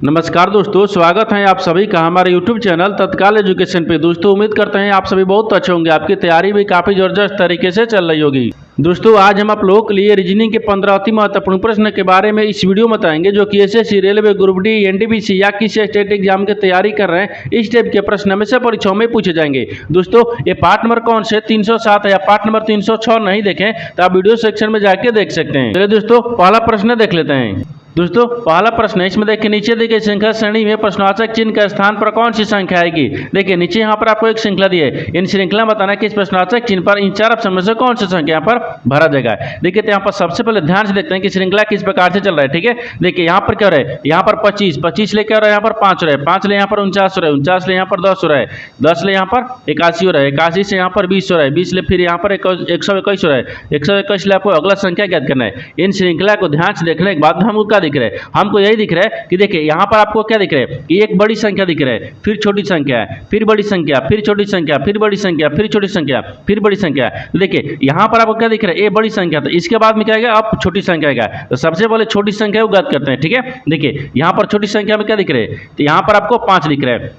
नमस्कार दोस्तों, स्वागत है आप सभी का हमारे YouTube चैनल तत्काल एजुकेशन पे। दोस्तों उम्मीद करते हैं आप सभी बहुत अच्छे होंगे, आपकी तैयारी भी काफ़ी ज़बरदस्त तरीके से चल रही होगी। दोस्तों आज हम आप लोगों के लिए रीजनिंग के 15 अति महत्वपूर्ण प्रश्न के बारे में इस वीडियो में बताएंगे, जो कि SSC, railway, group D, NTPC या किसी स्टेट एग्जाम की तैयारी कर रहे हैं। इस टाइप के प्रश्न हमेशा परीक्षाओं में पूछे जाएंगे। दोस्तों ये पार्ट नंबर कौन से 307 है या पार्ट नंबर 306 नहीं देखें तो आप वीडियो सेक्शन में जाके देख सकते हैं। चलिए दोस्तों पहला प्रश्न देख लेते हैं। दोस्तों पहला प्रश्न है, इसमें देखिए नीचे दी गई श्रृंखला श्रेणी में प्रश्नवाचक चिन्ह के स्थान पर कौन सी संख्या आएगी। देखिए नीचे यहाँ पर आपको एक श्रृंखला दी है, इन श्रृंखला बताना कि इस प्रश्नवाचक चिन्ह पर इन चार ऑप्शन में से कौन सी संख्या यहाँ पर भरा जाएगा। देखिए तो यहाँ पर सबसे पहले ध्यान से देखते हैं कि श्रृंखला किस प्रकार से चल रहा है। ठीक है, देखिए यहाँ पर क्या हो रहा है, यहाँ पर 25 लेके आ रहा है, यहाँ पर 5 हो रहा है, 5 ले यहाँ पर 49 हो रहा है, 49 ले यहाँ पर 10 हो रहा है, 10 ले यहाँ पर 81 हो रहा है, 81 से यहाँ पर 20 हो रहा है, 20 ले फिर यहाँ पर 121 हो रहा है, 121 ले आपको अगला संख्या ज्ञात करना है। इन श्रृंखला को ध्यान से देखने के बाद हमको क्या दिख रहा है, हमको यही दिख रहा है कि देखिए यहाँ पर आपको क्या दिख रहा है कि एक बड़ी संख्या दिख रहा है, फिर छोटी संख्या है, फिर बड़ी संख्या, फिर छोटी संख्या, फिर बड़ी संख्या, फिर छोटी संख्या, फिर बड़ी संख्या। तो देखिए यहाँ पर आपको क्या दिख रहा है, ये बड़ी संख्या, तो इसके बाद में क्या आएगा, अब छोटी संख्या आएगा। तो सबसे पहले छोटी संख्या को ज्ञात करते हैं। ठीक है, देखिए यहाँ पर छोटी संख्या में क्या दिख रहा है, तो यहाँ पर आपको 5 दिख रहा है।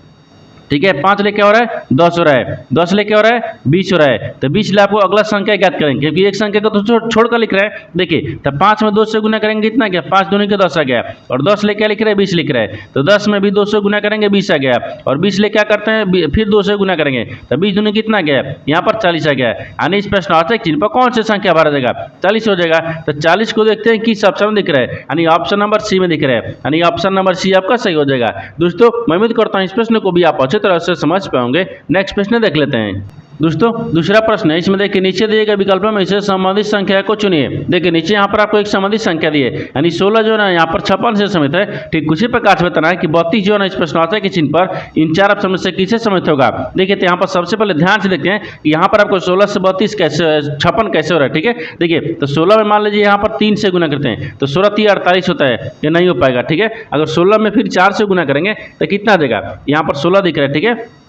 ठीक है, 5 लेके हो रहा है 10 हो रहा है, 10 लेके हो रहा है 20 हो रहा है, तो 20 ले आपको अगला संख्या ज्ञात करेंगे, क्योंकि एक संख्या को तो छोड़कर लिख रहा है। देखिए तो 5 में 2 से गुना करेंगे कितना गया, 5 दूनी के 10 आ गया, और 10 ले क्या लिख रहे हैं, 20 लिख रहे हैं, तो 10 में भी 2 से गुना करेंगे 20 आ गया, और 20 ले क्या करते हैं, फिर 2 से गुना करेंगे तो 20 दूनी कितना गया, यहाँ पर 40 आ गया। यानी इस प्रश्नवाचक चिन्ह पर कौन सी संख्या भरा जाएगा, 40 हो जाएगा। तो 40 को देखते हैं किस ऑप्शन में दिख रहा है, यानी ऑप्शन नंबर सी में दिख रहा है, यानी ऑप्शन नंबर सी आपका सही हो जाएगा। दोस्तों मैं उम्मीद करता हूँ इस प्रश्न को भी आप अच्छी तरह से समझ पाएंगे। नेक्स्ट प्रश्न देख लेते हैं। दोस्तों दूसरा प्रश्न है, इसमें देखिए नीचे दिए गए विकल्पों में से संबंधित संख्या को चुनिए। देखिए नीचे यहाँ पर आपको एक संबंधित संख्या दी है, यानी 16 जो है ना यहाँ पर 56 से समित है। ठीक उसी प्रकार से बताना है कि 32 जो है ना इस प्रश्नवाचक के चिन्ह पर इन चार ऑप्शन में से किसे समित होगा। देखिए तो यहाँ पर सबसे पहले ध्यान से देखते हैं कि यहाँ पर आपको 16 से 32 कैसे 56 कैसे हो रहा है। ठीक है, देखिए तो 16 में मान लीजिए यहाँ पर 3 से गुना करते हैं तो 16 3 48 होता है, ये नहीं हो पाएगा। ठीक है, अगर 16 में फिर 4 से गुना करेंगे तो कितना देगा, यहाँ पर 16 दिख रहा है। ठीक है,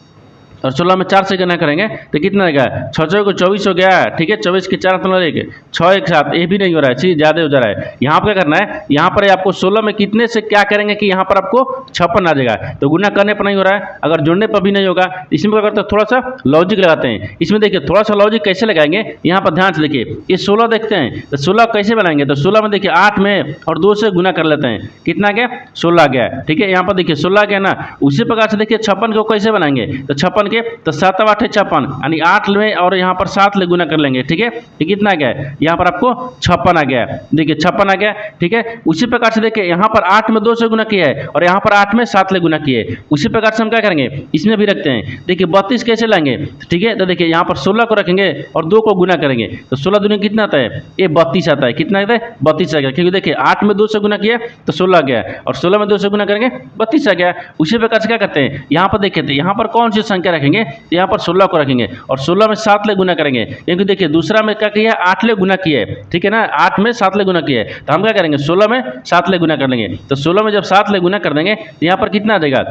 और 16 में 4 से गुना करेंगे तो कितना आएगा, 6 को 24 हो गया। ठीक है, 24 के 4 मतलब लेके 6 एक साथ, ये भी नहीं हो रहा है, चीज ज़्यादा हो जा रहा है। यहाँ पर क्या करना है, यहाँ पर आपको 16 में कितने से क्या करेंगे कि यहाँ पर आपको 56 आ जाएगा, तो गुना करने पर नहीं हो रहा है, अगर जोड़ने पर भी नहीं होगा। इसमें क्या करते हैं, थोड़ा सा लॉजिक लगाते हैं। इसमें देखिए थोड़ा सा लॉजिक कैसे लगाएंगे, यहाँ पर ध्यान से देखिए, ये 16 देखते हैं तो 16 कैसे बनाएंगे, तो 16 में देखिए 8 में और 2 से गुना कर लेते हैं, कितना गया 16 गया। ठीक है, यहाँ पर देखिए 16 गया ना। उसी प्रकार से देखिए 56 को कैसे बनाएंगे, तो 56 के तो 7 8 56, यानी 8 में और यहाँ पर 7 ले गुना कर लेंगे। ठीक है, ये कितना आ गया, यहाँ पर आपको 56 आ गया। देखिए 56 आ गया। ठीक है, उसी प्रकार से देखिए यहाँ पर 8 में 2 से गुना किया है और यहाँ पर 8 में 7 ले गुना किए है। उसी प्रकार से हम क्या करेंगे, इसमें भी रखते हैं। देखिए 32 कैसे लाएंगे, ठीक है, तो देखिए यहाँ पर 16 को रखेंगे और 2 को गुना करेंगे तो 16 दूनी कितना आता है, ये 32 आता है। कितना आता है, 32 आ गया, क्योंकि देखिए 8 में 2 से गुना किया तो 16 आ गया, और 16 में 2 से गुना करेंगे 32 आ गया। उसी प्रकार से क्या करते हैं, यहाँ पर देखिए तो यहाँ पर कौन सी संख्या रखेंगे, यहाँ पर 16 को रखेंगे और 16 में 7 ले गुना करेंगे, क्योंकि देखिए दूसरा में क्या किया है, 8 ले गुना किया है। ठीक है ना, 8 में 7 ले गुना किया है, तो हम क्या करेंगे 16 में 7 ले गुना कर लेंगे। तो 16 में जब 7 ले गुना कर देंगे तो यहाँ पर कितना आ जाएगा,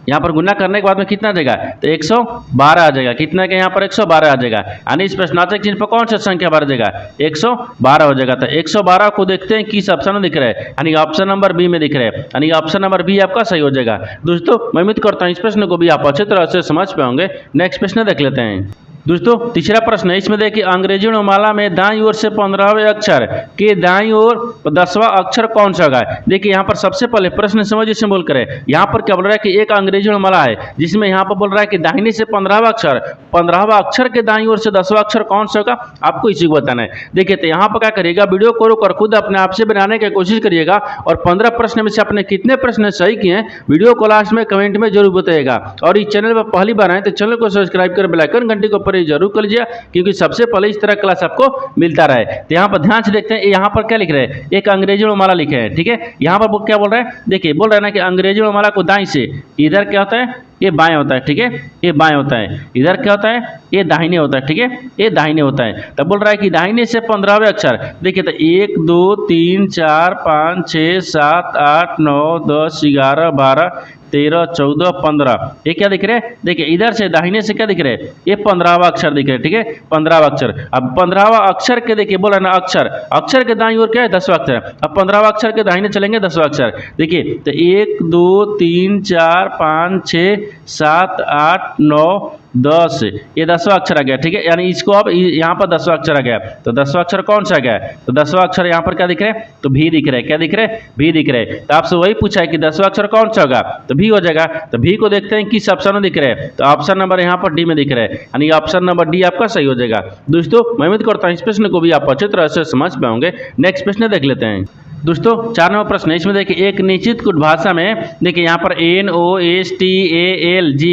यहाँ पर गुना करने के बाद में कितना देगा, तो 112 आ जाएगा। कितना के यहाँ पर 112 आ जाएगा, यानी इस प्रश्नाचक चिन्ह पर कौन सा संख्या भर जाएगा, 112 हो जाएगा। तो 112 को देखते हैं किस ऑप्शन में दिख रहा है, यानी ऑप्शन नंबर बी में दिख रहा है, यानी ऑप्शन नंबर बी आपका सही हो जाएगा। दोस्तों मैं उम्मीद करता हूँ इस प्रश्न को भी आप अच्छी तरह से समझ पाएंगे। नेक्स्ट प्रश्न देख लेते हैं। दोस्तों तीसरा प्रश्न है, इसमें देखिए अंग्रेजी वर्णमाला में दाईं ओर से 15वें अक्षर के दाईं ओर 10वां अक्षर कौन सा होगा। देखिए यहाँ पर सबसे पहले प्रश्न समझिए से बोल करें, यहाँ पर क्या बोल रहा है कि एक अंग्रेजी वर्णमाला है जिसमें यहाँ पर बोल रहा है कि दाहिने से 15वां अक्षर, 15वां अक्षर के दाईं ओर से 10वां अक्षर कौन सा होगा, आपको इसी को बताना है। देखिए तो यहाँ पर क्या करिएगा, वीडियो को रोक कर खुद अपने आप से बनाने की कोशिश करिएगा, और 15 प्रश्न में से आपने कितने प्रश्न सही किए हैं वीडियो को लास्ट में कमेंट में जरूर बताइएगा। और इस चैनल पर पहली बार आए तो चैनल को सब्सक्राइब कर बेल आइकन घंटी को जरूर कर लीजिए, क्योंकि सबसे पहले इस तरह क्लास आपको मिलता रहे। तो यहाँ पर ध्यान से देखते हैं, यहाँ पर क्या लिख रहे हैं, एक अंग्रेजी वर्णमाला लिखे हैं। ठीक है, यहाँ पर वो क्या बोल रहा है, देखिए बोल रहा है ना कि अंग्रेजी वर्णमाला को दाईं से, इधर क्या होता है, ये बाएं होता है। ठीक है, ये बाएं होता है, इधर क्या होता है, ये दाहिने होता है। ठीक है, ये दाहिने होता है। तब बोल रहा है कि दाहिने से 15वें अक्षर, देखिए तो 1 2 3 4 5 6 7 8 9 10 11 12 13, 14, 15। ये क्या दिख रहे हैं? देखिए इधर से दाहिने से क्या दिख रहे हैं? ये 15वां अक्षर दिख रहे हैं, ठीक है, 15वां अक्षर। अब 15वां अक्षर के देखिए बोला ना अक्षर, अक्षर के दाईं ओर क्या है? 10वां अक्षर। अब 15वां अक्षर के दाहिने चलेंगे 10वां अक्षर। देखिए तो 1, 2, 3, 4, 5, 6, 7, 8, 9, 10, ये 10वां अक्षर आ गया, ठीक है। यानी इसको अब यहाँ पर 10वां अक्षर आ गया, तो 10वां अक्षर कौन सा आ गया? तो 10वां अक्षर यहाँ पर क्या दिख रहा है? तो भी दिख रहा है। क्या दिख रहा है? भी दिख रहा है। तो आपसे वही पूछा है कि 10वां अक्षर कौन सा होगा? तो भी हो जाएगा। तो भी को देखते हैं किस ऑप्शन में दिख रहा है, तो ऑप्शन नंबर यहाँ पर डी में दिख रहा है, यानी ऑप्शन नंबर डी आपका सही हो जाएगा। दोस्तों मैं उम्मीद करता हूँ इस प्रश्न को भी आप अच्छी तरह से समझ पाओगे। नेक्स्ट प्रश्न देख लेते हैं। दोस्तों 4 नंबर प्रश्न है, इसमें देखिए एक निश्चित कुछ भाषा में देखिए यहाँ पर NOSTALG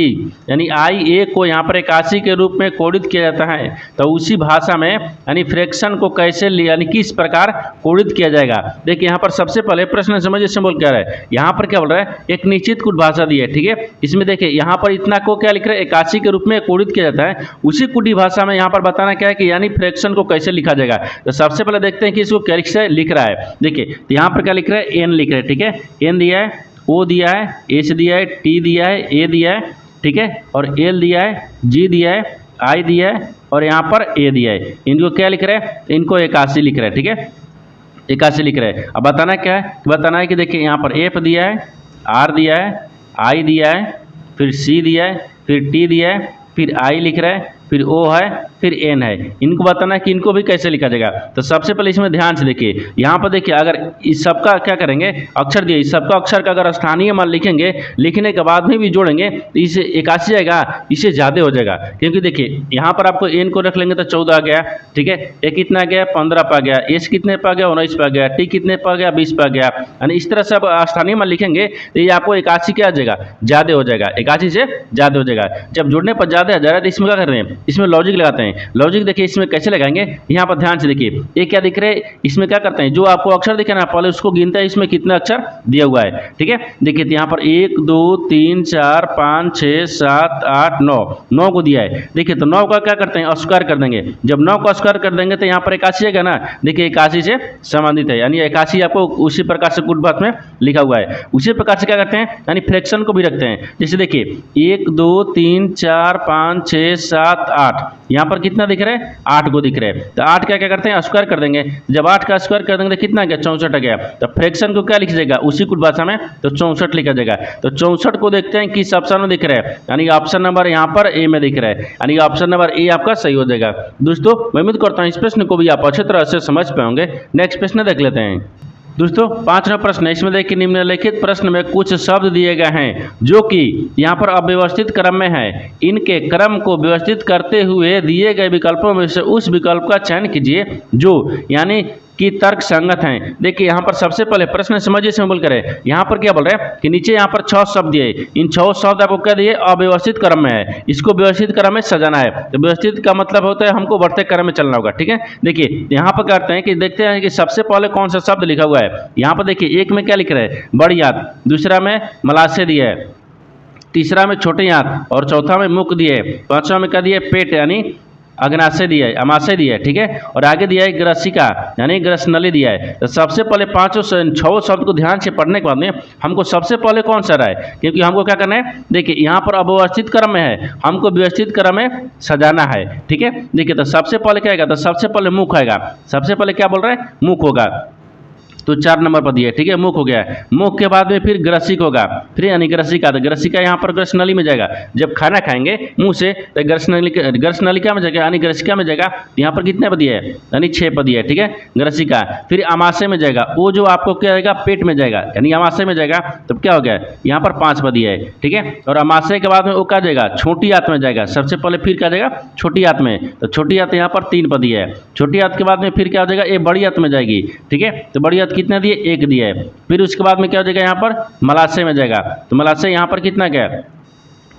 यानी IA को यहाँ पर 81 के रूप में कोडित किया जाता है, तो उसी भाषा में यानी फ्रैक्शन को कैसे यानी किस प्रकार कोडित किया जाएगा। देखिए यहाँ पर सबसे पहले प्रश्न समझिए सिंबल क्या है। यहाँ पर क्या बोल रहा है? एक निश्चित कुछ भाषा दी है, ठीक है। इसमें देखिए यहाँ पर इतना को क्या लिख रहा है? 81 के रूप में कोडित किया जाता है। उसी कुटी भाषा में यहाँ पर बताना क्या है कि यानी फ्रैक्शन को कैसे लिखा जाएगा। तो सबसे पहले देखते हैं कि इसको कैसे लिख रहा है। देखिए तो यहाँ पर क्या लिख रहा है? एन लिख रहा है, ठीक है। एन दिया है, ओ दिया है, एच दिया है, टी दिया है, ए दिया है, ठीक है, और एल दिया है, जी दिया है, आई दिया है, और यहाँ पर ए दिया है। इनको क्या लिख रहा है? इनको 81 लिख रहा है, ठीक है, 81 लिख रहा है। अब बताना क्या है? बताना है कि देखिए यहाँ पर एफ दिया है, आर दिया है, आई दिया है, फिर सी दिया है, फिर टी दिया है, फिर आई लिख रहा है, फिर ओ है, फिर एन है। इनको बताना है कि इनको भी कैसे लिखा जाएगा। तो सबसे पहले इसमें ध्यान से देखिए, यहाँ पर देखिए अगर इस सबका क्या करेंगे? अक्षर दिए, इस सबका अक्षर का अगर स्थानीय मान लिखेंगे, लिखने के बाद में भी जोड़ेंगे तो इसे 81 आएगा, इसे ज़्यादा हो जाएगा। क्योंकि देखिए यहाँ पर आपको एन को रख लेंगे तो 14 आ गया, ठीक है, ए कितना आ गया? 15 पा गया, एस कितने पा गया? 19 पा गया, टी कितने पा गया? 20 पा गया। यानी इस तरह से आप स्थानीय मान लिखेंगे तो ये आपको 81 क्या आ जाएगा? ज़्यादा हो जाएगा, 81 से ज़्यादा हो जाएगा। जब जुड़ने पर ज़्यादा आ जा रहा है तो इसमें क्या कर रहे हैं? इसमें लॉजिक लगाते हैं। लॉजिक देखिए इसमें कैसे लगाएंगे, यहाँ पर ध्यान से देखिए, ये क्या दिख रहा है? इसमें क्या करते हैं? जो आपको अक्षर दिखे ना, पहले उसको गिनता है इसमें कितना अक्षर दिया हुआ है, ठीक है। देखिए यहाँ पर 1, 2, 3, 4, 5, 6, 7, 8, 9 को दिया है। देखिए तो 9 का क्या करते हैं? अस्वीकार कर देंगे। जब 9 को अस्वीकार कर देंगे तो यहाँ पर 81 आएगा ना। देखिए 81 से संबंधित है, यानी 81 आपको उसी प्रकार से कुट बात में लिखा हुआ है। उसी प्रकार से क्या करते हैं? यानी फ्रैक्शन को भी रखते हैं। जैसे देखिए 1, 2, 3, 4, 5, 6, 7, 8, यहाँ पर कितना दिख रहा है? 8 को दिख रहा है। तो 8 क्या क्या करते हैं? स्क्वायर कर देंगे। जब 8 का स्क्वायर कर देंगे तो कितना गया? 64 आ गया। तो फ्रैक्शन को क्या लिखा जाएगा उसी कुछ भाषा में? तो 64 लिखा जाएगा। तो 64 को देखते हैं किस ऑप्शन में दिख रहा है, यानी ऑप्शन नंबर यहाँ पर ए में दिख रहा है, यानी ऑप्शन नंबर ए आपका सही हो जाएगा। दोस्तों मैं उम्मीद करता हूँ इस प्रश्न को भी आप अच्छी तरह से समझ पाओगे। नेक्स्ट प्रश्न देख लेते हैं। दोस्तों 5वां प्रश्न है, इसमें देखिए निम्नलिखित प्रश्न में कुछ शब्द दिए गए हैं जो कि यहाँ पर अव्यवस्थित क्रम में है। इनके क्रम को व्यवस्थित करते हुए दिए गए विकल्पों में से उस विकल्प का चयन कीजिए जो यानी कि तर्क संगत हैं। देखिए यहाँ पर सबसे पहले प्रश्न समझिए सिंबल करें। यहाँ पर क्या बोल रहे हैं कि नीचे यहाँ पर 6 शब्द दिए, इन 6 शब्द आपको क्या दिए? अव्यवस्थित क्रम में है, इसको व्यवस्थित क्रम में सजाना है। तो व्यवस्थित का मतलब होता है हमको बढ़ते क्रम में चलना होगा, ठीक है। देखिए यहाँ पर करते हैं कि देखते हैं कि सबसे पहले कौन सा शब्द लिखा हुआ है। यहाँ पर देखिए एक में क्या लिख रहे हैं? बड़ी याद, दूसरा में मलाशय दिया है, तीसरा में छोटे याद, और चौथा में मुख दिए, 5वां में क्या दिए? पेट यानी अग्नाशय दिया है, अमाशय दिया है, ठीक है, और आगे दिया है ग्रसिका यानी ग्रसनली दिया है। तो सबसे पहले 6 शब्द को ध्यान से पढ़ने के बाद में हमको सबसे पहले कौन सा रहा है? क्योंकि हमको क्या करना है? देखिए यहाँ पर अव्यवस्थित क्रम में है, हमको व्यवस्थित क्रम में सजाना है, ठीक है। देखिए तो सबसे पहले क्या आएगा? तो सबसे पहले मुख आएगा। सबसे पहले क्या बोल रहे हैं? मुख होगा, तो 4 नंबर पर दिया, ठीक है, मुख हो गया। मुख के बाद में फिर ग्रसिक होगा, फिर यानी ग्रसिका, तो ग्रसिका यहाँ पर ग्रसनली में जाएगा। जब खाना खाएंगे मुंह से तो ग्रसनलिका में जाएगा, यानी ग्रसिका में जाएगा। यहाँ पर कितने पर दिया है? यानी 6 पर दिया है, ठीक है, ग्रसिका। फिर अमाशय में जाएगा, वो जो आपको क्या जाएगा? पेट में जाएगा, यानी अमाशय में जाएगा। तब क्या हो गया? यहाँ पर 5 पर दिया है, ठीक है। और अमाशय के बाद में वो क्या जाएगा? छोटी आंत में जाएगा। सबसे पहले फिर क्या जाएगा? छोटी आंत में, तो छोटी आंत यहाँ पर 3 पर दिया है। छोटी आंत के बाद में फिर क्या हो जाएगा? ये बड़ी आंत में जाएगी, ठीक है। तो बड़ी कितना दिए? 1 दिया है। फिर उसके बाद में क्या हो जाएगा? यहाँ पर मलाशय में जाएगा, तो मलाशय यहाँ पर कितना गया?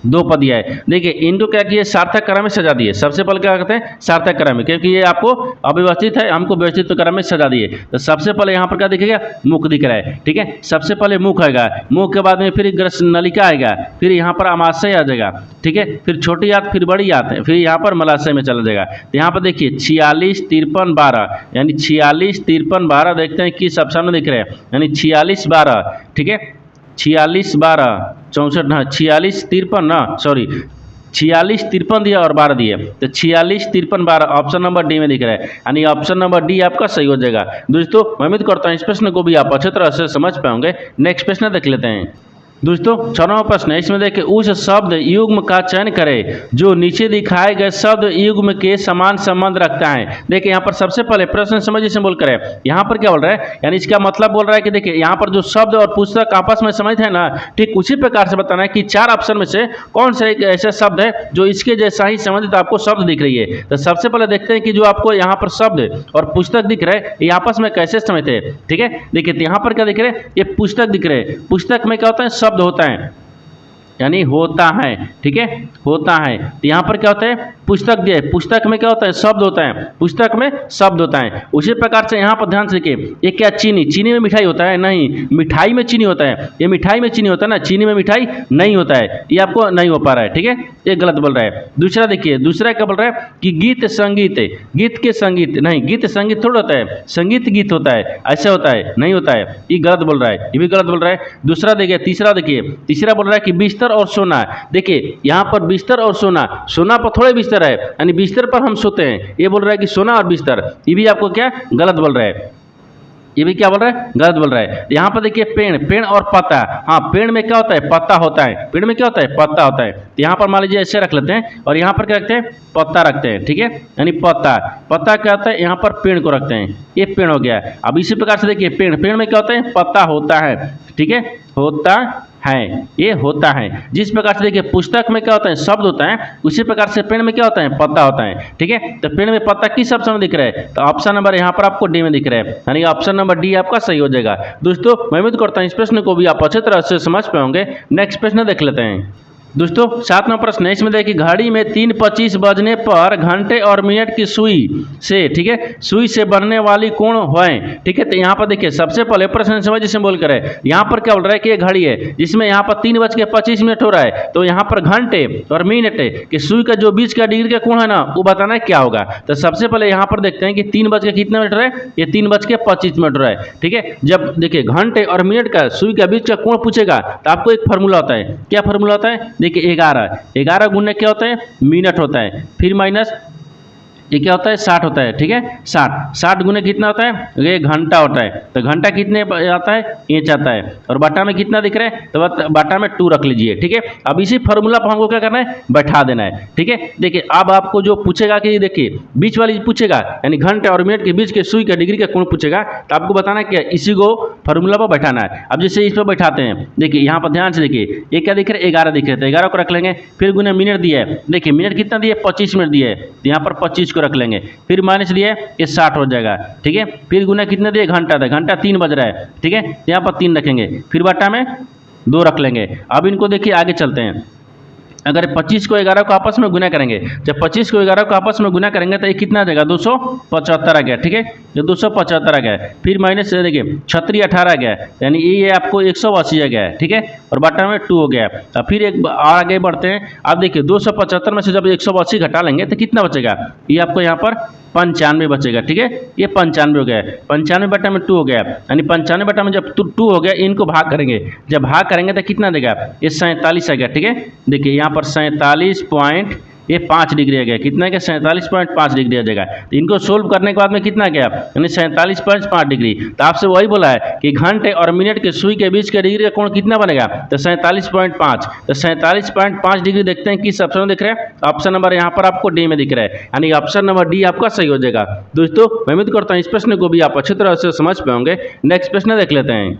2 पर दिया है। देखिए इनको क्या किए? सार्थक क्रम में सजा दिए। सबसे पहले क्या करते हैं? सार्थक क्रम में, क्योंकि ये आपको अव्यवस्थित है, हमको व्यवस्थित क्रम में सजा दिए। तो सबसे पहले यहाँ पर क्या दिखेगा? मुख दिख रहा है, ठीक है। सबसे पहले मुख आएगा, मुख के बाद में फिर ग्रसनलिका आएगा, फिर यहाँ पर अमाशय आ जाएगा, ठीक है, फिर छोटी आंत, फिर बड़ी आंत, फिर यहाँ पर मलाशय में चला जाएगा। तो यहाँ पर देखिए 46, 53, 12, यानी 46, 53, 12 देखते हैं किस ऑप्शन में दिख रहे हैं, यानी 46, 12, ठीक है, 46, 12, 64 ना 46 53 ना सॉरी 46 53 दिया और 12 दिया, तो 46 53 12 ऑप्शन नंबर डी में दिख रहा है, यानी ऑप्शन नंबर डी आपका सही हो जाएगा। दोस्तों मैं उम्मीद करता हूँ इस प्रश्न को भी आप अच्छी तरह से समझ पाओगे। नेक्स्ट प्रश्न देख लेते हैं। दोस्तों 6वां प्रश्न है, इसमें देखिए उस शब्द युग्म का चयन करें जो नीचे दिखाए गए शब्द युग्म के समान संबंध रखता है। देखिए यहाँ पर सबसे पहले प्रश्न समझिए से बोल करें, यहाँ पर क्या बोल रहा है, यानी इसका मतलब बोल रहा है कि देखिए यहाँ पर जो शब्द और पुस्तक आपस में समझ है ना, ठीक उसी प्रकार से बताना है कि 4 ऑप्शन में से कौन सा एक ऐसा शब्द है जो इसके जैसा ही संबंधित आपको शब्द दिख रही है। तो सबसे पहले देखते हैं कि जो आपको यहाँ पर शब्द और पुस्तक दिख रहे हैं ये आपस में कैसे समझते हैं। ठीक है, देखिए यहाँ पर क्या दिख रहे हैं, ये पुस्तक दिख रहे हैं। पुस्तक में क्या होता है, शब्द होता है, यानी होता है। ठीक है, होता है। तो यहाँ पर क्या होता है, पुस्तक दिया है, पुस्तक में क्या होता है, शब्द होता है, पुस्तक में शब्द होता है। उसी प्रकार से यहाँ पर ध्यान से देखिए, ये क्या चीनी, चीनी में मिठाई होता है, नहीं, मिठाई में चीनी होता है, ये मिठाई में चीनी होता है ना, चीनी में मिठाई नहीं होता है, ये आपको नहीं हो पा रहा है। ठीक है, ये गलत बोल रहा है। दूसरा देखिए, दूसरा क्या बोल रहा है कि गीत संगीत, गीत के संगीत, नहीं, गीत संगीत थोड़ा होता है, संगीत गीत होता है, ऐसा होता है, नहीं होता है, ये गलत बोल रहा है, ये भी गलत बोल रहा है। दूसरा देखिए, तीसरा देखिए, तीसरा बोल रहा है कि बिस्तर और सोना। देखिए यहाँ पर बिस्तर और सोना, सोना पर थोड़े बिस्तर है, यानी बिस्तर पर हम सोते हैं, ये बोल रहा है कि सोना और बिस्तर, ये भी आपको क्या गलत बोल रहा है, ये भी क्या बोल रहा है, गलत बोल रहा है। यहाँ पर देखिए पेड़, पेड़ और पत्ता, हाँ पेड़ में क्या होता है, पत्ता होता है, पेड़ में क्या होता है, पत्ता होता है। तो यहाँ पर मान लीजिए ऐसे रख लेते हैं और यहाँ पर क्या रखते हैं, पत्ता रखते हैं। ठीक है, यानी पत्ता, पत्ता क्या होता है, यहाँ पर पेड़ को रखते हैं, ये पेड़ हो गया। अब इसी प्रकार से देखिए पेड़, पेड़ में क्या होता है, पत्ता होता है। ठीक है, होता है, ये होता है। जिस प्रकार से देखिए पुस्तक में क्या होता है, शब्द होता है, उसी प्रकार से पेड़ में क्या होता है, पत्ता होता है। ठीक है, तो पेड़ में पत्ता किस ऑप्शन में दिख रहा है, तो ऑप्शन नंबर यहाँ पर आपको डी में दिख रहा है, यानी ऑप्शन नंबर डी आपका सही हो जाएगा। दोस्तों मैं उम्मीद करता हूँ इस प्रश्न को भी आप अच्छी तरह से समझ पाओगे। नेक्स्ट प्रश्न देख लेते हैं। दोस्तों 7वां प्रश्न है, इसमें देखिए घड़ी में 3:25 बजने पर घंटे और मिनट की सुई से, ठीक है, सुई से बनने वाली कोण है। ठीक है, तो यहाँ पर देखिए सबसे पहले प्रश्न समझ जिसे बोल कर है, यहाँ पर क्या बोल रहा है कि ये घड़ी है जिसमें यहाँ पर 3:25 हो रहा है, तो यहाँ पर घंटे और मिनट कि सुई का जो बीच का डिग्री का कोण है ना वो बताना है क्या होगा। तो सबसे पहले यहाँ पर देखते हैं कि 3 कितने मिनट है, ये 3:25 है। ठीक है, जब देखिए घंटे और मिनट का सुई का बीच का कोण पूछेगा तो आपको एक फार्मूला होता है, क्या फार्मूला होता है, देखिए 11 गुने क्या होता है, मिनट होता है, फिर माइनस ये क्या होता है, 60 होता है। ठीक है, 60 गुने कितना होता है, ये घंटा होता है। तो घंटा कितने आता है, इंच आता है, और बटा में कितना दिख रहा है, तो बटा में 2 रख लीजिए। ठीक है, अब इसी फार्मूला पर हमको क्या करना है, बैठा देना है। ठीक है, देखिए अब आपको जो पूछेगा कि देखिए बीच वाली पूछेगा, यानी घंटे और मिनट के बीच के सुई का डिग्री का कोण पूछेगा, तो आपको बताना है क्या, इसी को फार्मूला पर बैठाना है। अब जैसे इस पर बैठाते हैं, देखिए यहाँ पर ध्यान से देखिए, ये क्या दिख रहा है, 11 दिख रहा है, तो 11 को रख लेंगे। फिर गुने मिनट दिया है, देखिए मिनट कितना दिया है, 25 मिनट दिया है, तो यहाँ पर 25 को रख लेंगे। फिर माइनस दिया है, ये 60 हो जाएगा। ठीक है, फिर गुना कितने दिए, घंटा था, घंटा 3 बज रहा है। ठीक है, यहाँ पर 3 रखेंगे, फिर बटा में 2 रख लेंगे। अब इनको देखिए आगे चलते हैं, अगर 25 को 11 को आपस में गुना करेंगे, जब 25 को 11 को आपस में गुना करेंगे तो ये कितना आ जाएगा, 275 आ गया। ठीक है, ये 275 आ गया, फिर माइनस देखिए 36 18 आ गया, यानी ये आपको 180 आ गया है। ठीक है, और बटा में 2 हो गया। अब फिर एक आगे बढ़ते हैं, अब देखिए 275 में से जब 180 घटा लेंगे तो कितना बचेगा, ये आपको यहाँ पर 95 बचेगा। ठीक है, ये 95 हो गया, 95 बटा में 2 हो गया, यानी 95 बटा में जब 2 हो गया, इनको भाग करेंगे, जब भाग करेंगे तो कितना देगा, ये 47 आ गया। ठीक है, देखिए यहाँ पर 47.5 डिग्री आ गया, कितना गया, 47.5 डिग्री आ जाएगा। तो इनको सोल्व करने के बाद में कितना गया, यानी 47.5 डिग्री। तो आपसे वही बोला है कि घंटे और मिनट के सुई के बीच का डिग्री का कोण कितना बनेगा, तो 47.5। तो 47.5 डिग्री देखते हैं किस ऑप्शन में दिख रहा है, ऑप्शन नंबर यहाँ पर आपको डी में दिख रहा है, यानी ऑप्शन नंबर डी आपका सही हो जाएगा। दोस्तों मैं उम्मीद करता हूँ इस प्रश्न को भी आप अच्छी तरह से समझ पाओगे। नेक्स्ट प्रश्न देख लेते हैं।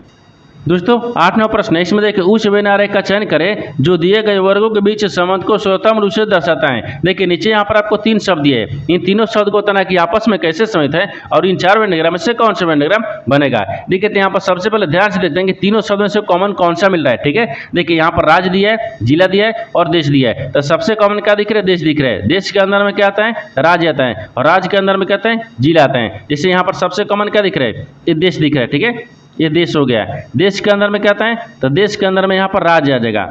दोस्तों 8वां प्रश्न है, इसमें देखिए उस व्यनारेख का चयन करें जो दिए गए वर्गों के बीच संबंध को स्वतंत्र रूप से दर्शाता है। देखिए नीचे यहाँ पर आपको 3 शब्द दिए, इन तीनों शब्द को तना कि आपस में कैसे संबंधित है और इन 4 वेंडिग्राम में से कौन सा वेंडिग्राम बनेगा। देखिए तो यहाँ पर सबसे पहले ध्यान से देखते हैं कि तीनों शब्दों से कॉमन कौन सा मिल रहा है। ठीक है, देखिए यहाँ पर राज्य दिया है, जिला दिया है और देश दिया है। तो सबसे कॉमन क्या दिख रहा है, देश दिख रहा है। देश के अंदर में क्या आता है, राज्य आता है, और राज्य के अंदर में क्या आता है, जिला आता है। जैसे यहाँ पर सबसे कॉमन क्या दिख रहा है, ये देश दिख रहा है। ठीक है, ये देश हो गया। देश के अंदर में क्या आता है, तो देश के अंदर में यहाँ पर राज्य आ जाएगा।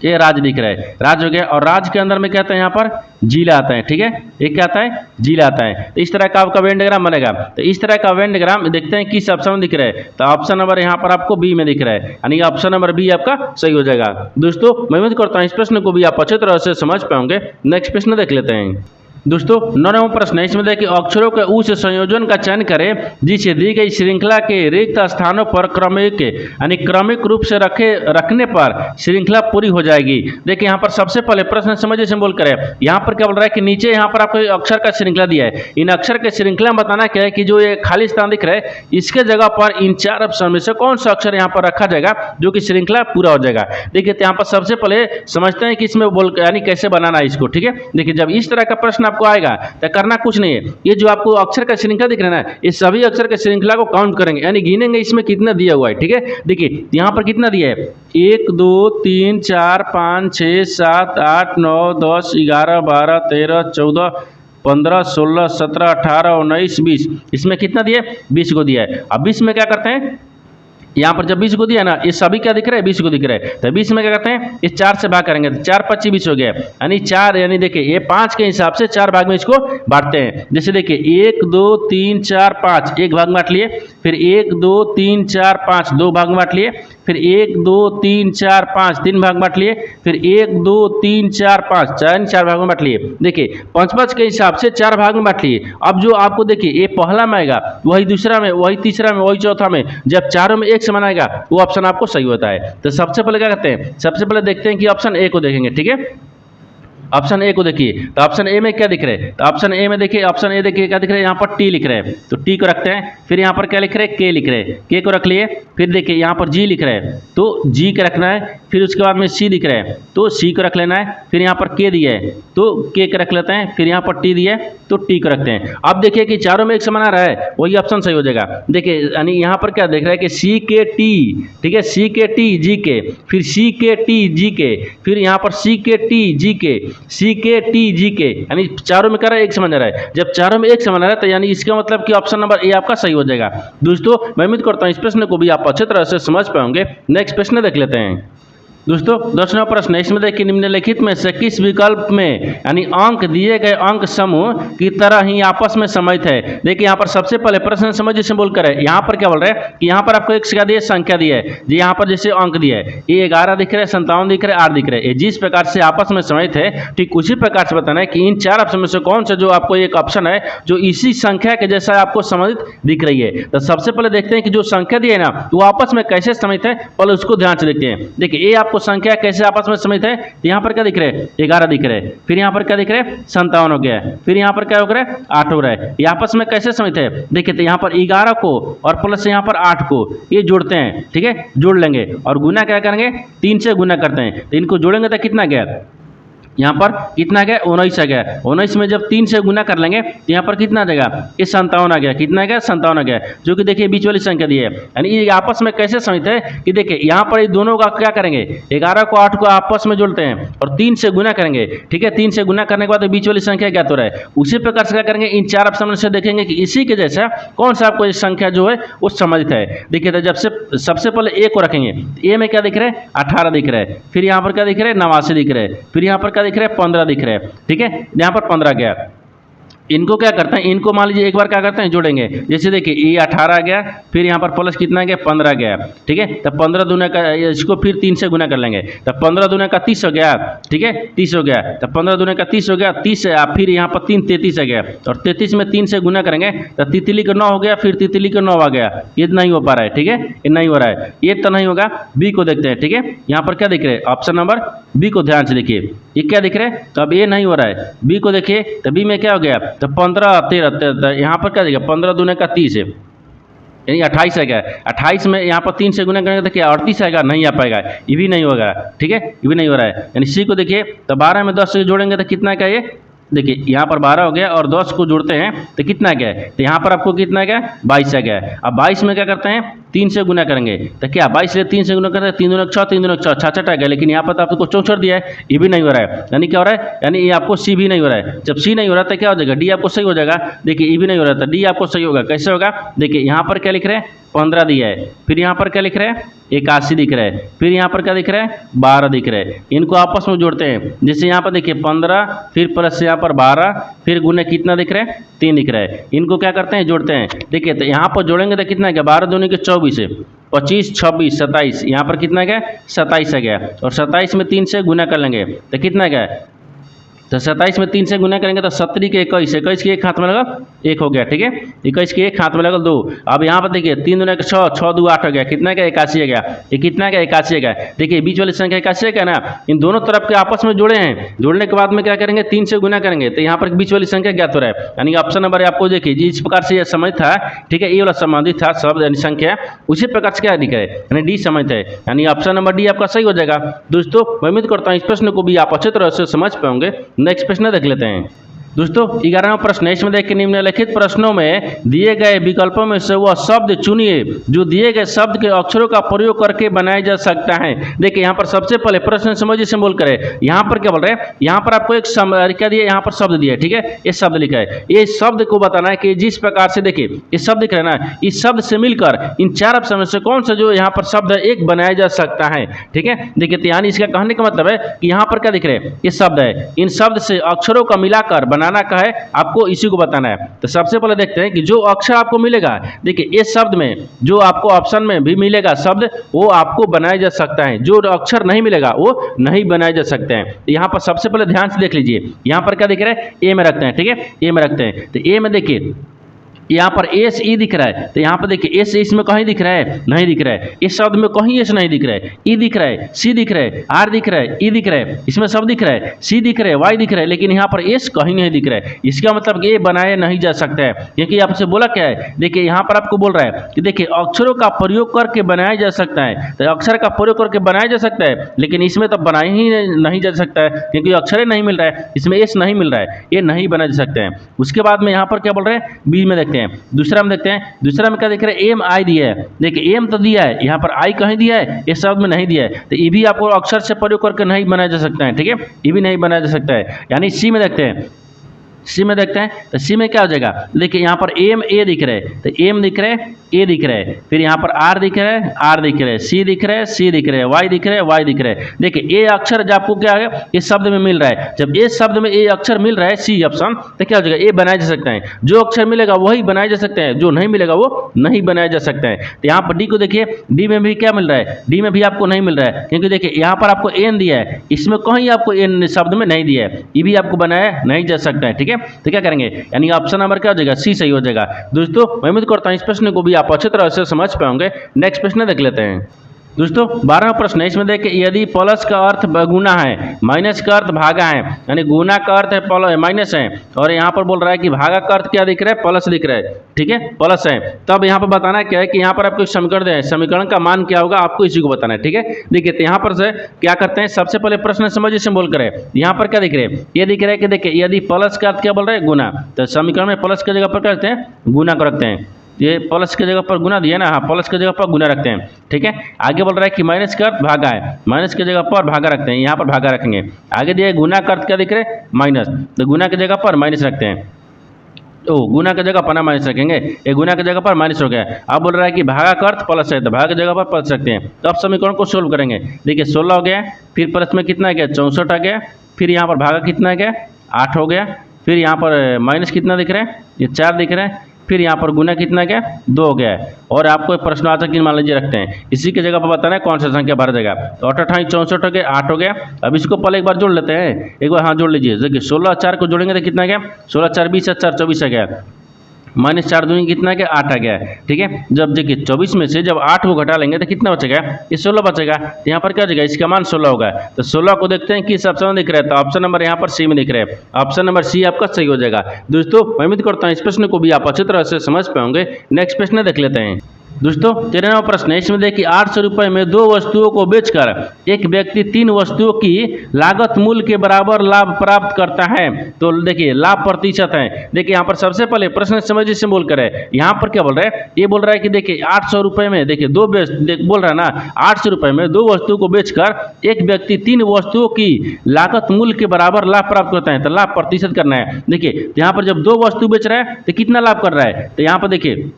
ये राज्य दिख रहा है, राज्य हो गया। और राज्य के अंदर में क्या आता है यहाँ पर जिला आता है, ठीक है, ये क्या आता है जिला आता है। तो इस तरह का आपका वेन डायग्राम बनेगा। तो इस तरह का वेन डायग्राम देखते हैं किस ऑप्शन में दिख रहा है। तो ऑप्शन नंबर यहाँ पर आपको बी में दिख रहा है, यानी ऑप्शन नंबर बी आपका सही हो जाएगा। दोस्तों मैं उम्मीद करता हूँ इस प्रश्न को भी आप अच्छे तरह से समझ पाओगे। नेक्स्ट प्रश्न देख लेते हैं। दोस्तों 9वां प्रश्न है, इसमें देखिए अक्षरों के उस संयोजन का चयन करें जिसे दी गई श्रृंखला के रिक्त स्थानों पर क्रमिक यानी क्रमिक रूप से रखने पर श्रृंखला पूरी हो जाएगी। देखिए यहाँ पर सबसे पहले प्रश्न समझिए सिंबल करें। यहाँ पर क्या बोल रहा है कि नीचे यहाँ पर आपको अक्षर का श्रृंखला दिया है। इन अक्षर के श्रृंखला में बताना क्या है कि जो ये खाली स्थान दिख रहा है इसके जगह पर इन 4 ऑप्शन में से कौन सा अक्षर यहाँ पर रखा जाएगा जो कि श्रृंखला पूरा हो जाएगा। देखिए यहाँ पर सबसे पहले समझते हैं कि इसमें बोल यानी कैसे बनाना है इसको, ठीक है। देखिए जब इस तरह का प्रश्न आपको आएगा तो करना कुछ नहीं है, ये जो आपको अक्षर का श्रृंखला दिख रहा है ना, इस सभी अक्षर के श्रृंखला को काउंट करेंगे यानी गिनेंगे इसमें कितना दिया हुआ है, ठीक है। देखिए यहाँ पर कितना दिया है 1 2 3 4 5 6 7 8 9 10 11 12 13 14 15 16 17 18 19 20, इसमें कितना दिया है 20 को दिया है। अब 20 में क्या करते हैं, यहाँ पर जब 20 को दिया ना ये सभी क्या दिख रहा है 20 को दिख रहा है। तो 20 में क्या करते हैं इस 4 से भाग करेंगे तो 4 25 20 हो गया, यानी 4 यानी देखिए ये 5 के हिसाब से 4 भाग में इसको बांटते हैं। जैसे देखिए 1 2 3 4 5 एक भाग में बांट लिए, फिर 1 2 3 4 5 दो भाग में बांट लिए, फिर 1 2 3 4 5 तीन भाग में बांट लिए, फिर 1 2 3 4 5 4 भाग में बांट लिए। देखिए 5 के हिसाब से 4 भाग में बांट लिए। अब जो आपको देखिए ये पहला में आएगा, वही दूसरा में, वही तीसरा में, वही चौथा में, जब चारों में एक समान आएगा वो ऑप्शन आपको सही होता है। तो सबसे पहले क्या करते हैं, सबसे पहले देखते हैं कि ऑप्शन ए को देखेंगे, ठीक है। ऑप्शन ए को देखिए, तो ऑप्शन ए में क्या दिख रहा है, तो ऑप्शन ए में देखिए, ऑप्शन ए देखिए क्या दिख रहा है, यहाँ पर टी लिख रहे हैं तो टी को रखते हैं। फिर यहाँ पर क्या लिख रहे हैं के लिख रहे हैं, के को रख लिए। फिर देखिए यहाँ पर जी लिख रहे हैं तो जी के रखना है। फिर उसके बाद में सी दिख रहे हैं तो सी को रख लेना है। फिर यहाँ पर के दिया है तो के रख लेते हैं। फिर यहाँ पर टी दिया है तो टी को रखते हैं। अब देखिए कि चारों में एक समान आ रहा है, वही ऑप्शन सही हो जाएगा। देखिए यानी यहाँ पर क्या देख रहा है कि सी के टी, ठीक है, सी के टी जी के, फिर सी के टी जी के, फिर यहाँ पर सी के टी जी के, सी के टी जी के, यानी चारों में कर रहा है एक समान आ रहा है। जब चारों में एक समान आ रहा है तो यानी इसका मतलब कि ऑप्शन नंबर ए आपका सही हो जाएगा। दोस्तों मैं उम्मीद करता हूँ इस प्रश्न को भी आप अच्छे तरह से समझ पाएंगे। नेक्स्ट प्रश्न देख लेते हैं। दोस्तों 10वां प्रश्न है, इसमें देखिए निम्नलिखित में से किस विकल्प में यानी अंक दिए गए अंक समूह की तरह ही आपस में समित है। देखिए यहाँ पर सबसे पहले प्रश्न समझिए सिंबल कर है। यहाँ पर क्या बोल रहे हैं कि यहाँ पर आपको एक क्या दिया संख्या दिया है, जी यहाँ पर जैसे अंक दिया है ये 11 दिख रहा है, 57 दिख रहा है, 8 दिख रहा है। ये जिस प्रकार से आपस में समित है ठीक उसी प्रकार से बताना है कि इन 4 ऑप्शन में से कौन सा जो आपको एक ऑप्शन है जो इसी संख्या के जैसा आपको समित दिख रही है। तो सबसे पहले देखते हैं कि जो संख्या दी है ना वो आपस में कैसे समित है, पहले उसको ध्यान से देखते हैं। देखिए ये आपको संख्या कैसे आपस में समित है, यहाँ पर क्या दिख रहा है 11 दिख रहा है, फिर यहाँ पर क्या दिख रहा है 57 हो गया है, फिर यहाँ पर क्या हो रहा है 8 हो रहा है। ये आपस में कैसे समित है, देखिए तो यहाँ पर 11 को और प्लस यहाँ पर 8 को ये जोड़ते हैं, ठीक है, जोड़ लेंगे और गुना क्या करेंगे 3 से गुना करते हैं। तो इनको जोड़ेंगे तो कितना गया, यहाँ पर कितना गया 19 आ गया। 19 में जब 3 से गुना कर लेंगे तो यहाँ पर कितना आ जाएगा ये 57 आ गया। कितना आ गया 57 आ गया, जो कि देखिए बीच वाली संख्या दी है। यानी ये आपस में कैसे समित है कि देखिए यहाँ पर ये दोनों का क्या करेंगे 11 को 8 को आपस में जोड़ते हैं और 3 से गुना करेंगे, ठीक है। 3 से गुना करने के बाद तो बीच वाली संख्या क्या तो रहा है। उसी प्रकार से क्या करेंगे इन 4 ऑप्शन से देखेंगे कि इसी के जैसा कौन सा आपको संख्या जो है वो समित है। देखिए तो जब से सबसे पहले ए को रखेंगे, ए में क्या दिख रहा है 18 दिख रहा है, फिर यहाँ पर क्या दिख रहा है 89 दिख रहा है, फिर यहाँ पर क्या दिख रहा है 15 दिख रहा है, ठीक है, यहाँ पर 15 गया। इनको क्या करते हैं, इनको मान लीजिए एक बार क्या करते हैं जोड़ेंगे। जैसे देखिए ये 18 आ गया, फिर यहाँ पर प्लस कितना गया 15 गया, ठीक है। तब 15 दूना का इसको फिर 3 से गुना कर लेंगे, तब 15 दूना का 30 हो गया, ठीक है, 30 हो गया। तब 15 दूना का 30 हो गया, 30 है, फिर यहाँ पर 3 33 आ गया और 33 में 3 से गुना करेंगे तो तितली का 9 हो गया, फिर तितली का 9 आ गया। ये नहीं हो पा रहा है, ठीक है, ये नहीं हो रहा है, ये तो नहीं होगा। बी को देखते हैं, ठीक है, यहाँ पर क्या दिख रहा है ऑप्शन नंबर बी को ध्यान से देखिए, ये क्या दिख रहा है, तो अब ये नहीं हो रहा है। बी को देखिए तो बी में क्या हो गया, तो 15 13 यहाँ पर क्या देगा 15 दूने का 30 है, यानी 28 आएगा। 28 में यहाँ पर 3 से गुना करेंगे तो क्या 38 आएगा, नहीं आ पाएगा, ये भी नहीं होगा, ठीक है, ये भी नहीं हो रहा है। यानी सी को देखिए तो 12 में 10 से जोड़ेंगे तो कितना क्या ये, देखिए यहाँ पर 12 हो गया और 10 को जोड़ते हैं तो कितना गया, तो यहाँ पर आपको कितना गया 22 आ गया। अब 22 में क्या करते हैं 3 से गुना करेंगे तो क्या 22 से 3 से गुना करते हैं 3 दूना 6, 3 दूना 6, 66 आ गया। लेकिन यहाँ पर तो आपको 64 दिया है, ये भी नहीं हो रहा है। यानी क्या हो रहा है, यानी ये आपको सी भी नहीं हो रहा है। जब सी नहीं हो रहा तो क्या हो जाएगा डी आपको सही हो जाएगा। देखिए ये भी नहीं हो रहा था, डी आपको सही होगा। कैसे होगा, देखिए यहाँ पर क्या लिख रहे हैं 15 दिया है, फिर यहाँ पर क्या लिख रहे हैं 81 दिख रहा है। फिर यहाँ पर क्या दिख रहा है 12 दिख रहा है। इनको आपस में जोड़ते हैं, जैसे यहाँ पर देखिए 15 फिर प्लस यहाँ पर 12 फिर गुने कितना दिख रहा है 3 दिख रहा है। इनको क्या करते हैं जोड़ते हैं। देखिए तो यहाँ पर जोड़ेंगे तो कितना क्या 12 दूनी के 24 है, 25 26 27, यहाँ पर कितना क्या 27 है गया, और 27 में 3 से गुना कर लेंगे तो कितना क्या है, तो 27 में 3 से गुना करेंगे तो 70 के 21, 21 के एक हाथ में लगा 1 हो गया, ठीक है। 21 के एक हाथ में लगा 2। अब यहाँ पर देखिए 3 दूना के 6, 6 2 8 हो गया, कितना का 81 है गया, ये कितना का 81 है गया। देखिए बीच वाली संख्या 81 है क्या ना, इन दोनों तरफ के आपस में जोड़े हैं, जोड़ने के बाद में क्या करेंगे 3 से गुना करेंगे तो यहाँ पर बीच वाली संख्या ज्ञात हो रहा है। यानी ऑप्शन नंबर आपको देखिए जिस प्रकार से यह समझ था, ठीक है, ये वाला संबंधित था शब्द यानी संख्या, उसी प्रकार से क्या दिख रहा है यानी डी समझ है, यानी ऑप्शन नंबर डी आपका सही हो जाएगा। दोस्तों मैं उम्मीद करता हूँ इस प्रश्न को भी आप अच्छे तरह से समझ पाओगे। नेक्स्ट प्रश्न देख लेते हैं। दोस्तों 11वां प्रश्न है, इसमें देखिए निम्नलिखित प्रश्नों में दिए गए विकल्पों में से वह शब्द चुनिए जो दिए गए शब्द के अक्षरों का प्रयोग करके बनाया जा सकता है। देखिए यहाँ पर सबसे पहले प्रश्न समझिए सिंबल करें, यहाँ पर क्या बोल रहे हैं, यहाँ पर आपको एक क्या दिया, यहाँ पर शब्द दिया है, ठीक है, ये शब्द लिखा है, ये शब्द को बताना है कि जिस प्रकार से देखिए ये शब्द दिख रहा है ना, इस शब्द से मिलकर इन 4 ऑप्शन में से कौन सा जो यहाँ पर शब्द है एक बनाया जा सकता है, ठीक है। देखिए तो यानी इसका कहने का मतलब है कि यहाँ पर क्या दिख रहे हैं, ये शब्द है, इन शब्द से अक्षरों का मिलाकर बनाना का है, आपको इसी को बताना है। तो सबसे पहले देखते हैं कि जो अक्षर आपको मिलेगा, देखिए इस शब्द में जो आपको ऑप्शन में भी मिलेगा शब्द वो आपको बनाया जा सकता है, जो अक्षर नहीं मिलेगा वो नहीं बनाया जा सकते हैं। यहाँ पर सबसे पहले ध्यान से देख लीजिए, यहाँ पर क्या दिख रहा है ए में रखते हैं, ठीक है, ए में रखते हैं। तो ए में देखिए यहाँ पर एस ई दिख रहा है, तो यहाँ पर देखिए एस इसमें कहीं दिख रहा है, नहीं दिख रहा है, इस शब्द में कहीं एस नहीं दिख रहा है, ई दिख रहा है, सी दिख रहा है, आर दिख रहा है, ई दिख रहा है, इसमें सब दिख रहा है, सी दिख रहा है, वाई दिख रहा है, लेकिन यहाँ पर एस कहीं नहीं दिख रहा है। इसका मतलब ये बनाया नहीं जा सकता है, क्योंकि आपसे बोला क्या है, देखिए यहाँ पर आपको बोल रहा है कि देखिए अक्षरों का प्रयोग करके बनाया जा सकता है, तो अक्षर का प्रयोग करके बनाया जा सकता है, लेकिन इसमें तो बनाया ही नहीं जा सकता है, क्योंकि अक्षर नहीं मिल रहा है, इसमें एस नहीं मिल रहा है, ये नहीं बनाया जा सकता है। उसके बाद में यहाँ पर क्या बोल रहे हैं बी में देखते हैं, दूसरा में देखते हैं, दूसरा में क्या देख रहे हैं एम आई दिया है, देखिए एम तो दिया है, यहाँ पर आई कहीं दिया है, इस शब्द में नहीं दिया है, तो ये भी आपको अक्षर से प्रयोग करके नहीं बनाया जा सकता है, ठीक है, ये भी नहीं बनाया जा सकता है। यानी सी में देखते हैं, सी में देखते हैं, तो सी में क्या हो जाएगा, देखिए यहाँ पर एम ए दिख रहे हैं, तो एम दिख रहे हैं, ए दिख रहे हैं, फिर यहाँ पर आर दिख रहे हैं, आर दिख रहे हैं, सी दिख रहे हैं, सी दिख रहे हैं, वाई दिख रहे हैं, वाई दिख रहे हैं। देखिए ए अक्षर जब आपको क्या है इस शब्द में मिल रहा है, जब इस शब्द में ए अक्षर मिल रहा है सी ऑप्शन, तो क्या हो जाएगा ए बनाया जा सकता है, जो अक्षर मिलेगा वही बनाया जा सकता है, जो नहीं मिलेगा वो नहीं बनाया जा सकता है। तो यहाँ पर डी को देखिए, डी में भी क्या मिल रहा है, डी में भी आपको नहीं मिल रहा है, क्योंकि देखिए यहाँ पर आपको एन दिया है, इसमें कहीं आपको एन शब्द में नहीं दिया है, ये भी आपको बनाया नहीं जा सकता है, ठीक है। तो क्या करेंगे, यानी ऑप्शन नंबर क्या हो जाएगा सी सही हो जाएगा। दोस्तों मैं उम्मीद करता हूँ इस प्रश्न को भी आप अच्छी तरह से समझ पाओगे। नेक्स्ट प्रश्न देख लेते हैं। दोस्तों 12वां प्रश्न है, इसमें देखिए यदि प्लस का अर्थ गुना है, माइनस का अर्थ भागा है, यानी गुना का अर्थ है माइनस है, और यहाँ पर बोल रहा है कि भागा का अर्थ क्या दिख रहा है प्लस दिख रहा है, ठीक है, प्लस है। तब यहाँ पर बताना क्या है कि यहाँ पर आपको समीकरण दे, समीकरण का मान क्या होगा आपको इसी को बताना है, ठीक है। देखिए तो यहाँ पर से क्या करते हैं, सबसे पहले प्रश्न समझिए सिंबल करें, यहाँ पर क्या दिख रहे हैं, ये दिख रहा है कि देखिए यदि प्लस का अर्थ क्या बोल रहे हैं गुना, तो समीकरण में प्लस की जगह पर करते हैं गुना को रखते हैं, ये प्लस की जगह पर गुना दिया ना, हाँ प्लस की जगह पर गुना रखते हैं, ठीक है। आगे बोल रहा है कि माइनस का अर्थ भागा है, माइनस की जगह पर भागा रखते हैं, यहाँ पर भागा रखेंगे। आगे दिया है गुना का अर्थ क्या दिख रहे हैं माइनस, तो गुना की जगह पर माइनस रखते हैं, ओ गुना की जगह पर ना माइनस रखेंगे, ये गुना की जगह पर माइनस हो गया। अब बोल रहा है कि भागा का अर्थ प्लस है, तो भागा की जगह पर प्लस रखते हैं। तो अब समीकरण को सोल्व करेंगे, देखिए 16 हो गया, फिर प्लस में कितना गया 64 आ गया, फिर यहाँ पर भागा कितना गया 8 हो गया, फिर यहाँ पर माइनस कितना दिख रहा है ये 4 दिख रहा है, फिर यहाँ पर गुना कितना गया 2 हो गया है। और आपको एक प्रश्नवाचक चिन्ह मान लीजिए रखते हैं, इसी की जगह पर बताना है कौन सा संख्या भर जाएगा। तो 8 8 64 हो गया 8 हो गया। अब इसको पहले एक बार जोड़ लेते हैं, एक बार हाँ जोड़ लीजिए, देखिए 16 4 को जोड़ेंगे तो कितना गया 16 4 20 4 24 आ गया, माइनस 4 दूनी कितना गया 8 आ गया है, ठीक है। जब देखिए 24 में से जब 8 को घटा लेंगे तो कितना बचेगा ये 16 बचेगा, तो यहाँ पर क्या हो जाएगा इसका मान 16 होगा। तो 16 को देखते हैं किस ऑप्शन में दिख रहा है, तो ऑप्शन नंबर यहाँ पर सी में दिख रहा है, ऑप्शन नंबर सी आपका सही हो जाएगा। दोस्तों मैं उम्मीद करता हूँ इस प्रश्न को भी आप अच्छी तरह से समझ पाओगे। नेक्स्ट प्रश्न देख लेते हैं। दोस्तों 13वां प्रश्न है, इसमें देखिए 800 रुपये में 2 वस्तुओं को बेचकर एक व्यक्ति 3 वस्तुओं की लागत मूल्य के बराबर लाभ प्राप्त करता है, तो देखिए लाभ प्रतिशत है। देखिए यहाँ पर सबसे पहले प्रश्न समझिए से बोल कर है, यहाँ पर क्या बोल रहा है, ये बोल रहा है कि देखिए 800 रुपये में देखिए बोल रहा है ना 800 रुपये में 2 वस्तुओं को बेचकर एक व्यक्ति 3 वस्तुओं की लागत मूल्य के बराबर लाभ प्राप्त करता है, तो लाभ प्रतिशत करना है। देखिए यहाँ पर जब 2 वस्तु बेच रहा है तो कितना लाभ कर रहा है, तो यहाँ पर देखिए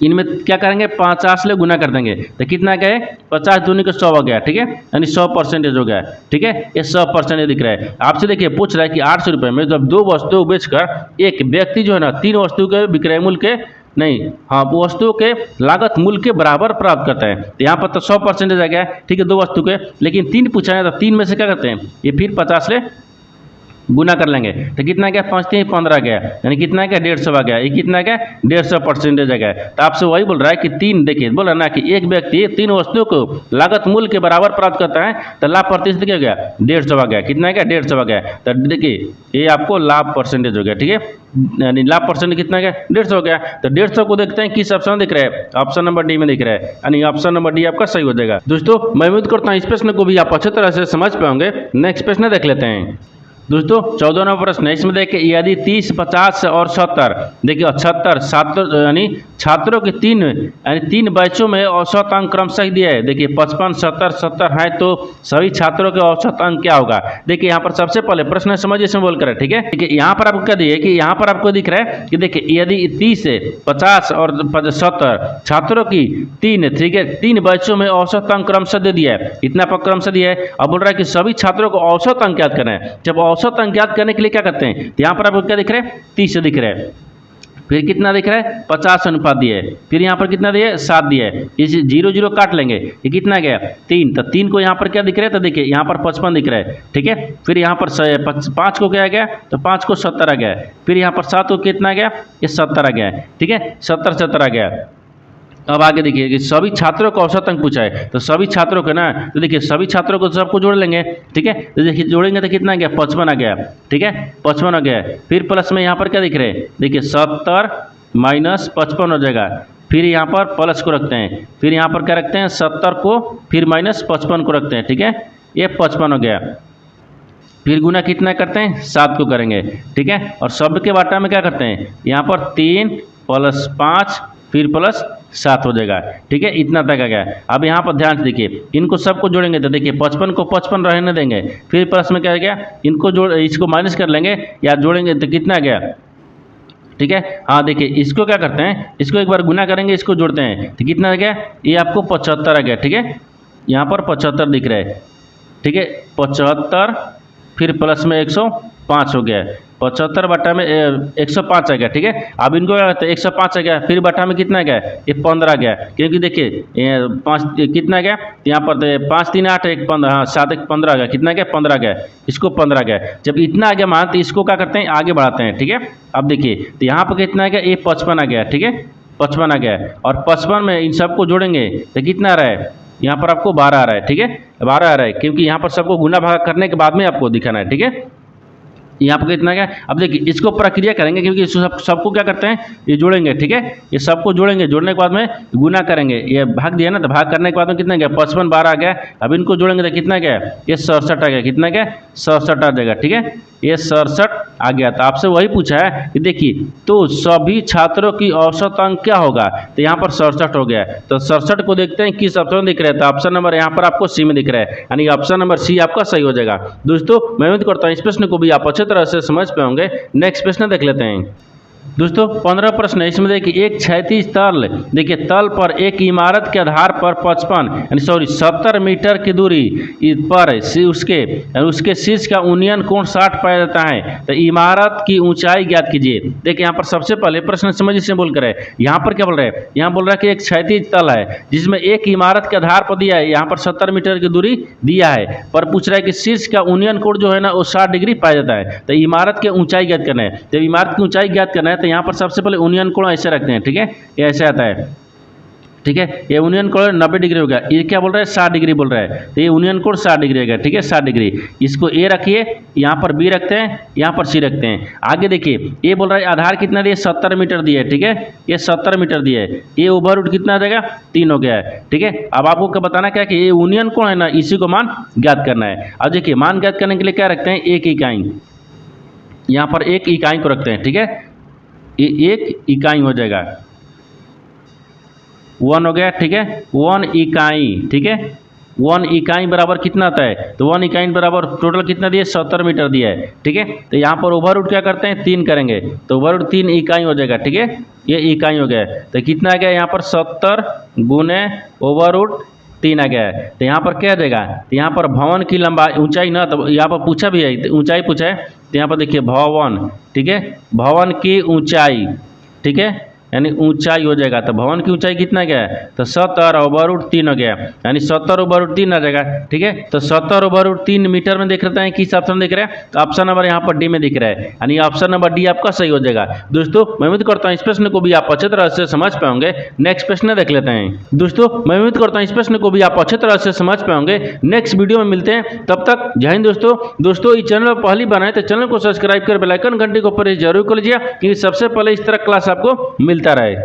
इनमें क्या करेंगे 50 से गुना कर देंगे तो कितना गए 50 दूनी का 100 हो गया, ठीक है, यानी 100% हो गया, ठीक है, ये 100% दिख रहा है। आपसे देखिए पूछ रहा है कि 800 रुपये में जब 2 वस्तु बेचकर एक व्यक्ति जो है ना 3 वस्तु के विक्रय मूल्य के नहीं, हाँ, वो वस्तु के लागत मूल्य के बराबर प्राप्त करता है, तो यहाँ पर तो 100% आ गया, ठीक है, 2 वस्तु के, लेकिन 3 पूछा है तो 3 में से क्या करते हैं ये फिर 50 से गुना कर लेंगे तो कितना गया 5 3 15 गया, यानी कितना गया 150 आ गया, ये कितना गया 150% आ गया। तो आपसे वही बोल रहा है कि 3, देखिए बोल रहा ना कि एक व्यक्ति 3 वस्तुओं को लागत मूल्य के बराबर प्राप्त करता है तो लाभ प्रतिशत क्या गया 150 आ गया, कितना गया 150 आ गया। तो देखिए ये आपको लाभ परसेंटेज हो गया, ठीक है, यानी लाभ परसेंट कितना गया 150 हो गया। तो 150 को देखते हैं किस ऑप्शन में दिख रहा है, ऑप्शन नंबर डी में दिख रहा है, यानी ऑप्शन नंबर डी आपका सही हो जाएगा। दोस्तों मैं उम्मीद करता हूँ इस प्रश्न को भी आप अच्छी तरह से समझ पाओगे। नेक्स्ट प्रश्न देख लेते हैं। दोस्तों 14 नंबर प्रश्न है, इसमें देखिए यदि 30 50 और 70, देखिए 76 छात्र यानी छात्रों के 3 बैचों में औसत अंक क्रमशः दिया है। देखिए 55 70 70 है तो सभी छात्रों के औसत अंक क्या होगा। देखिए यहाँ पर सबसे पहले प्रश्न समझिए इसमें बोल कर, ठीक है, देखिए यहाँ पर आपको क्या दिए कि यहाँ पर आपको दिख रहा है कि देखिए यदि 30 50 और 70 छात्रों की 3 बैचों में औसत अंक क्रमशः दे दिया है, इतना पर क्रमशः दिया है। अब बोल रहा है कि सभी छात्रों को औसत अंक याद करना है। जब औसत अंक याद करने के लिए क्या करते हैं, यहाँ पर आपको क्या दिख रहा है 30 दिख रहा है, फिर कितना दिख रहा है 50 अनुपात दिया है, फिर यहाँ पर कितना दिया है 7 दिया है, इस 0 0 काट लेंगे, ये कितना गया 3, तो 3 को यहाँ पर क्या दिख रहा है तो देखिए यहाँ पर 55 दिख रहा है, ठीक है, फिर यहाँ पर 5 को क्या आ गया तो 5 को 70 आ गया, फिर यहाँ पर 7 को कितना गया ये 70 आ गया, ठीक है, 70 आ गया। अब आगे देखिए कि सभी छात्रों को औसत अंक पूछा है, तो सभी छात्रों को ना, तो देखिए सभी छात्रों को सबको जोड़ लेंगे, ठीक है, तो देखिए जोड़ेंगे तो कितना गया 55 आ गया, ठीक है, 55 आ गया, फिर प्लस में यहाँ पर क्या दिख रहे हैं देखिए 70 माइनस 55 हो जाएगा, फिर यहाँ पर प्लस को रखते हैं, फिर यहाँ पर क्या रखते हैं 70 को, फिर माइनस 55 को रखते हैं, ठीक है, ये 55 हो गया, फिर गुना कितना करते हैं 7 को करेंगे, ठीक है, और शब्द के बाटा में क्या करते हैं यहाँ पर 3 + 5 फिर प्लस 7 हो जाएगा, ठीक है, इतना तक आ गया। अब यहाँ पर ध्यान से देखिए इनको सबको जोड़ेंगे तो देखिए 55 को 55 रहने देंगे, फिर प्लस में क्या गया इनको इसको माइनस कर लेंगे या जोड़ेंगे तो कितना गया, ठीक है, हाँ देखिए इसको क्या करते हैं इसको एक बार गुना करेंगे, इसको जोड़ते हैं तो कितना आ गया ये आपको 75 आ गया, ठीक है, यहाँ पर 75 दिख रहा है, ठीक है, 75 फिर प्लस में 105 हो गया, 75 बटा में 105 आ गया, ठीक है। अब इनको क्या कहते हैं 105 आ गया, फिर बटा में कितना गया ये 15 आ गया, क्योंकि देखिए 5 कितना गया यहाँ पर 5 3 8 1 15, हाँ 7 1 15 आ गया, कितना गया 15 आ गया, इसको 15 आ गया। जब इतना आ गया मान तो इसको क्या करते हैं आगे बढ़ाते हैं, ठीक है। अब देखिए तो यहाँ पर कितना आ गया ये 55 आ गया, ठीक है, 55 आ गया, और 55 में इन सबको जोड़ेंगे तो कितना आ रहा है यहाँ पर आपको 12 आ रहा है, ठीक है, 12 आ रहा है, क्योंकि यहाँ पर सबको गुना भाग करने के बाद में आपको दिखाना है, ठीक है। यहाँ पर कितना गया, अब देखिए इसको प्रक्रिया करेंगे क्योंकि सबको क्या करते हैं ये जोड़ेंगे, ठीक है, ये सबको जोड़ेंगे, जोड़ने के बाद में गुना करेंगे, ये भाग दिया ना, तो भाग करने के बाद में कितना गया 55 12 आ गया। अब इनको जोड़ेंगे तो कितना गया ये 67 आ गया, कितना गया 67 आ जाएगा, ठीक है, ये 67 आ गया। तो आपसे वही पूछा है कि देखिए तो सभी छात्रों की औसत अंक क्या होगा, तो यहाँ पर 67 हो गया, तो 67 को देखते हैं किस ऑप्शन में दिख रहा है, तो ऑप्शन नंबर यहाँ पर आपको सी में दिख रहा है, यानी ऑप्शन नंबर सी आपका सही हो जाएगा। दोस्तों मैं उम्मीद करता हूँ इस प्रश्न को भी आप अच्छे तरह से समझ पाओगे। नेक्स्ट प्रश्न देख लेते हैं। दोस्तों 15 प्रश्न है, इसमें देखिए एक क्षैतिज तल, देखिए तल पर एक इमारत के आधार पर 70 मीटर की दूरी पर उसके शीर्ष का उन्नयन कोण 60 पाया जाता है, तो इमारत की ऊंचाई ज्ञात कीजिए। देखिए यहाँ पर सबसे पहले प्रश्न समझिए इसमें बोल कर है, यहाँ पर क्या बोल रहे हैं, यहाँ बोल रहा है कि एक क्षैतिज तल है जिसमें एक इमारत के आधार पर दिया है, यहाँ पर 70 मीटर की दूरी दिया है, पर पूछ रहा है कि शीर्ष का उन्नयन कोण जो है ना वो 60 डिग्री पाया जाता है, तो इमारत की ऊंचाई ज्ञात करना है। जब इमारत की ऊंचाई ज्ञात करना है तो यहाँ पर सबसे पहले उन्नयन कोण ऐसे रखते हैं, ठीक है, ये ऐसे आता है, ठीक है, ये उन्नयन कोण 90 डिग्री हो गया, ये क्या बोल रहा है 60 डिग्री बोल रहा है, तो ये उन्नयन कोण 60 डिग्री हो गया, ठीक है, 60 डिग्री। इसको ए रखिए, यहाँ पर बी रखते हैं, यहाँ पर सी रखते हैं। आगे देखिए ये बोल रहा है आधार कितना दिया 70 मीटर दिया है, ठीक है, ये 70 मीटर दिया है, ये ओवर रूट कितना आ जाएगा 3 हो गया है, ठीक है। अब आपको क्या बताना क्या कि ये उन्नयन कोण है ना इसी को मान ज्ञात करना है। अब देखिए मान ज्ञात करने के लिए क्या रखते हैं एक इकाई, यहाँ पर एक इकाई को रखते हैं, ठीक है, ये एक इकाई हो जाएगा 1 हो गया, ठीक है, 1 इकाई, ठीक है, 1 इकाई बराबर कितना आता है, तो 1 इकाई बराबर टोटल कितना दिया है, 70 मीटर दिया है। ठीक है, तो यहाँ पर ओवर रूट क्या करते हैं, 3 करेंगे, तो ओवर रूट 3 इकाई हो जाएगा। ठीक है, ये इकाई हो गया है, तो कितना आ गया यहाँ पर 70 गुने ओवर रूट 3 आ गया है। तो यहाँ पर क्या आ जाएगा, तो यहाँ पर भवन की लंबाई ऊंचाई ना, तो यहाँ पर पूछा भी है, तो ऊंचाई पूछा है, तो यहाँ पर देखिए भवन, ठीक है, भवन की ऊंचाई, ठीक है, यानी ऊंचाई हो जाएगा। तो भवन की ऊंचाई कितना गया है, तो 70 ओवर रूट 3 हो गया, यानी 70 ओवर रूट 3 आ जाएगा। ठीक है, तो 70 ओवर रूट 3 मीटर में देख रहे हैं, किस ऑप्शन दिख रहा है, तो ऑप्शन नंबर यहाँ पर डी में दिख रहा है, यानी ऑप्शन नंबर डी आपका सही हो जाएगा। दोस्तों मैं उम्मीद करता हूँ इस प्रश्न को भी आप अच्छे तरह से समझ पाओगे। नेक्स्ट प्रश्न देख लेते हैं। दोस्तों मैं उम्मीद करता हूँ इस प्रश्न को भी आप अच्छे तरह से समझ पाओगे। नेक्स्ट वीडियो में मिलते हैं, तब तक जय हिंद। दोस्तों इस चैनल पर पहली बार आए तो चैनल को सब्सक्राइब कर बेल आइकन घंटी को प्रेस जरूर कर लीजिए, क्योंकि सबसे पहले इस तरह क्लास आपको मिलता रहे।